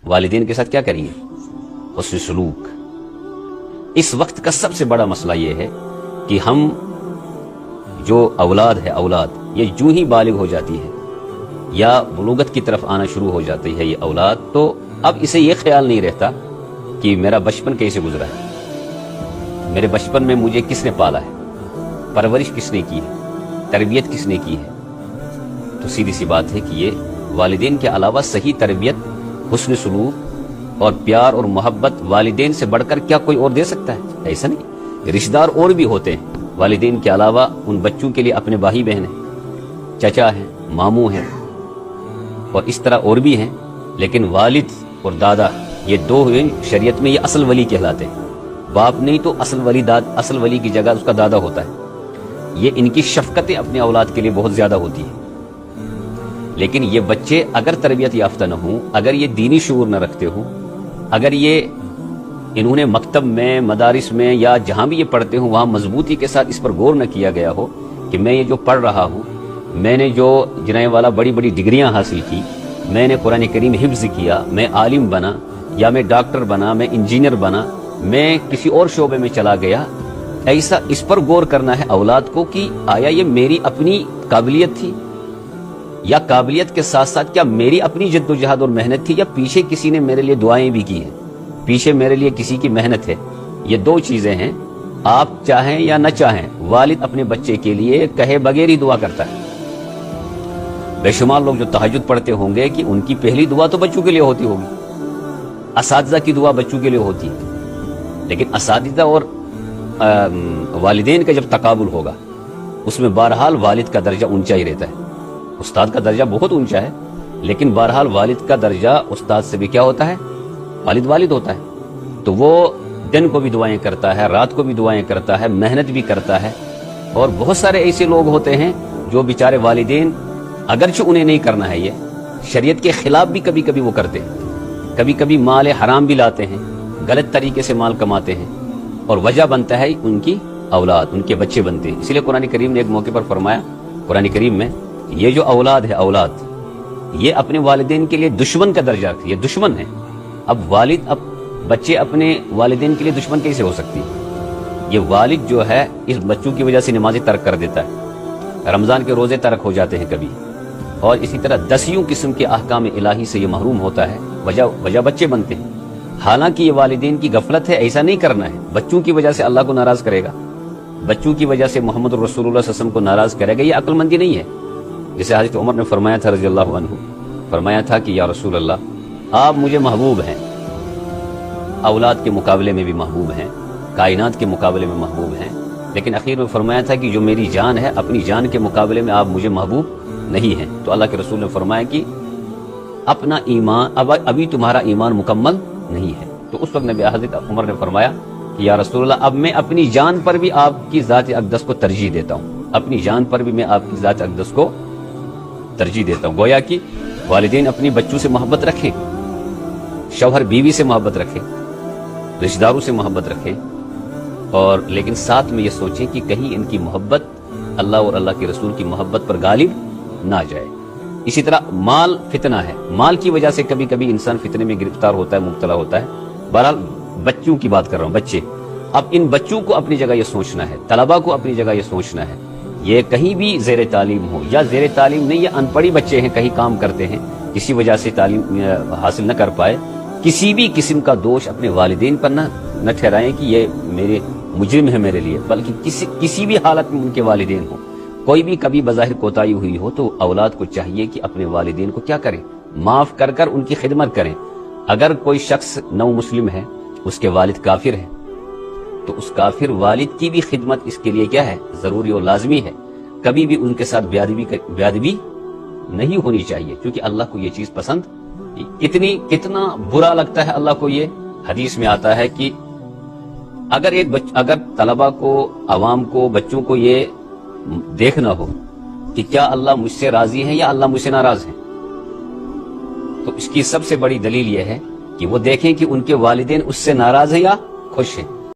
والدین کے ساتھ کیا کریں گے؟ حسن سلوک۔ اس وقت کا سب سے بڑا مسئلہ یہ ہے کہ ہم جو اولاد ہے، اولاد یہ جو ہی بالغ ہو جاتی ہے یا بلوغت کی طرف آنا شروع ہو جاتی ہے یہ اولاد، تو اب اسے یہ خیال نہیں رہتا کہ میرا بچپن کیسے گزرا ہے، میرے بچپن میں مجھے کس نے پالا ہے، پرورش کس نے کی ہے، تربیت کس نے کی ہے۔ تو سیدھی سی بات ہے کہ یہ والدین کے علاوہ صحیح تربیت، حسن سلوک اور پیار اور محبت والدین سے بڑھ کر کیا کوئی اور دے سکتا ہے؟ ایسا نہیں۔ رشتہ دار اور بھی ہوتے ہیں والدین کے علاوہ، ان بچوں کے لیے اپنے بھائی بہن ہیں، چچا ہیں، ماموں ہیں، اور اس طرح اور بھی ہیں، لیکن والد اور دادا یہ دو ہوئے شریعت میں، یہ اصل ولی کہلاتے ہیں۔ باپ نہیں تو اصل ولی کی جگہ اس کا دادا ہوتا ہے۔ یہ ان کی شفقتیں اپنے اولاد کے لیے بہت زیادہ ہوتی ہیں۔ لیکن یہ بچے اگر تربیت یافتہ نہ ہوں، اگر یہ دینی شعور نہ رکھتے ہوں، اگر انہوں نے مکتب میں، مدارس میں یا جہاں بھی یہ پڑھتے ہوں وہاں مضبوطی کے ساتھ اس پر غور نہ کیا گیا ہو کہ میں یہ جو پڑھ رہا ہوں، میں نے جو جنہیں والا بڑی بڑی ڈگریاں حاصل کی، میں نے قرآن کریم حفظ کیا، میں عالم بنا یا میں ڈاکٹر بنا، میں انجینئر بنا، میں کسی اور شعبے میں چلا گیا، ایسا اس پر غور کرنا ہے اولاد کو کہ آیا یہ میری اپنی قابلیت تھی، یا قابلیت کے ساتھ ساتھ کیا میری اپنی جد و جہد اور محنت تھی، یا پیچھے کسی نے میرے لیے دعائیں بھی کی ہیں، پیچھے میرے لیے کسی کی محنت ہے۔ یہ دو چیزیں ہیں، آپ چاہیں یا نہ چاہیں والد اپنے بچے کے لیے کہے بغیر ہی دعا کرتا ہے۔ بے شمار لوگ جو تہجد پڑھتے ہوں گے کہ ان کی پہلی دعا تو بچوں کے لیے ہوتی ہوگی، اساتذہ کی دعا بچوں کے لیے ہوتی ہے، لیکن اساتذہ اور والدین کا جب تقابل ہوگا اس میں بہرحال والد کا درجہ اونچا ہی رہتا ہے۔ استاد کا درجہ بہت اونچا ہے، لیکن بہرحال والد کا درجہ استاد سے بھی کیا ہوتا ہے؟ والد ہوتا ہے۔ تو وہ دن کو بھی دعائیں کرتا ہے، رات کو بھی دعائیں کرتا ہے، محنت بھی کرتا ہے۔ اور بہت سارے ایسے لوگ ہوتے ہیں جو بیچارے والدین اگرچہ انہیں نہیں کرنا ہے، یہ شریعت کے خلاف بھی کبھی کبھی وہ کرتے ہیں، کبھی کبھی مال حرام بھی لاتے ہیں، غلط طریقے سے مال کماتے ہیں، اور وجہ بنتا ہے ان کی اولاد، ان کے بچے بنتے ہیں۔ اسی لیے قرآن کریم نے ایک موقع پر فرمایا، قرآن کریم میں یہ جو اولاد ہے، اولاد یہ اپنے والدین کے لیے دشمن کا درجہ رکھتی ہے، یہ دشمن ہے۔ اب بچے اپنے والدین کے لیے دشمن کیسے ہو سکتی ہے؟ یہ والد جو ہے اس بچوں کی وجہ سے نمازیں ترک کر دیتا ہے، رمضان کے روزے ترک ہو جاتے ہیں کبھی، اور اسی طرح دسیوں قسم کے احکام الہی سے یہ محروم ہوتا ہے، وجہ بچے بنتے ہیں۔ حالانکہ یہ والدین کی غفلت ہے، ایسا نہیں کرنا ہے۔ بچوں کی وجہ سے اللہ کو ناراض کرے گا، بچوں کی وجہ سے محمد رسول اللہ صلی اللہ علیہ وسلم کو ناراض کرے گا، یہ عقل مندی نہیں ہے۔ جیسے حضرت عمر نے فرمایا تھا رضی اللہ عنہ، فرمایا تھا کہ یا رسول اللہ آپ مجھے محبوب ہیں، اولاد کے مقابلے میں بھی محبوب ہیں، کائنات کے مقابلے میں محبوب ہیں، لیکن اخیر میں فرمایا تھا کہ جو میری جان ہے، اپنی جان کے مقابلے میں آپ مجھے محبوب نہیں ہیں۔ تو اللہ کے رسول نے فرمایا کہ اپنا ایمان ابھی تمہارا ایمان مکمل نہیں ہے۔ تو اس وقت نبی حضرت عمر نے فرمایا کہ یا رسول اللہ اب میں اپنی جان پر بھی آپ کی ذات اقدس کو ترجیح دیتا ہوں، اپنی جان پر بھی میں آپ کی ذات اقدس کو ترجیح دیتا ہوں۔ گویا کہ والدین اپنی بچوں سے محبت رکھیں، شوہر بیوی سے محبت رکھیں، رشتہ داروں سے محبت رکھیں، اور لیکن ساتھ میں یہ سوچیں کہ کہیں ان کی محبت اللہ اور اللہ کے رسول کی محبت پر غالب نہ جائے۔ اسی طرح مال فتنہ ہے، مال کی وجہ سے کبھی کبھی انسان فتنے میں گرفتار ہوتا ہے، مبتلا ہوتا ہے۔ بہرحال بچوں کی بات کر رہا ہوں، بچے، اب ان بچوں کو اپنی جگہ یہ سوچنا ہے، طلباء کو اپنی جگہ یہ سوچنا ہے، یہ کہیں بھی زیر تعلیم ہو یا زیر تعلیم نہیں، یہ ان پڑھی بچے ہیں، کہیں کام کرتے ہیں، کسی وجہ سے تعلیم حاصل نہ کر پائے، کسی بھی قسم کا دوش اپنے والدین پر نہ ٹھہرائیں کہ یہ میرے مجرم ہے میرے لیے، بلکہ کسی بھی حالت میں ان کے والدین ہوں، کوئی بھی کبھی بظاہر کوتاہی ہوئی ہو تو اولاد کو چاہیے کہ اپنے والدین کو کیا کریں، معاف کر کر ان کی خدمت کریں۔ اگر کوئی شخص نو مسلم ہے، اس کے والد کافر ہیں، تو اس کافر والد کی بھی خدمت اس کے لیے کیا ہے؟ ضروری اور لازمی ہے۔ کبھی بھی ان کے ساتھ بے ادبی نہیں ہونی چاہیے، کیونکہ اللہ کو یہ چیز پسند، کتنا برا لگتا ہے اللہ کو۔ یہ حدیث میں آتا ہے کہ اگر طلباء کو، عوام کو، بچوں کو یہ دیکھنا ہو کہ کیا اللہ مجھ سے راضی ہے یا اللہ مجھ سے ناراض ہے، تو اس کی سب سے بڑی دلیل یہ ہے کہ وہ دیکھیں کہ ان کے والدین اس سے ناراض ہیں یا خوش ہیں۔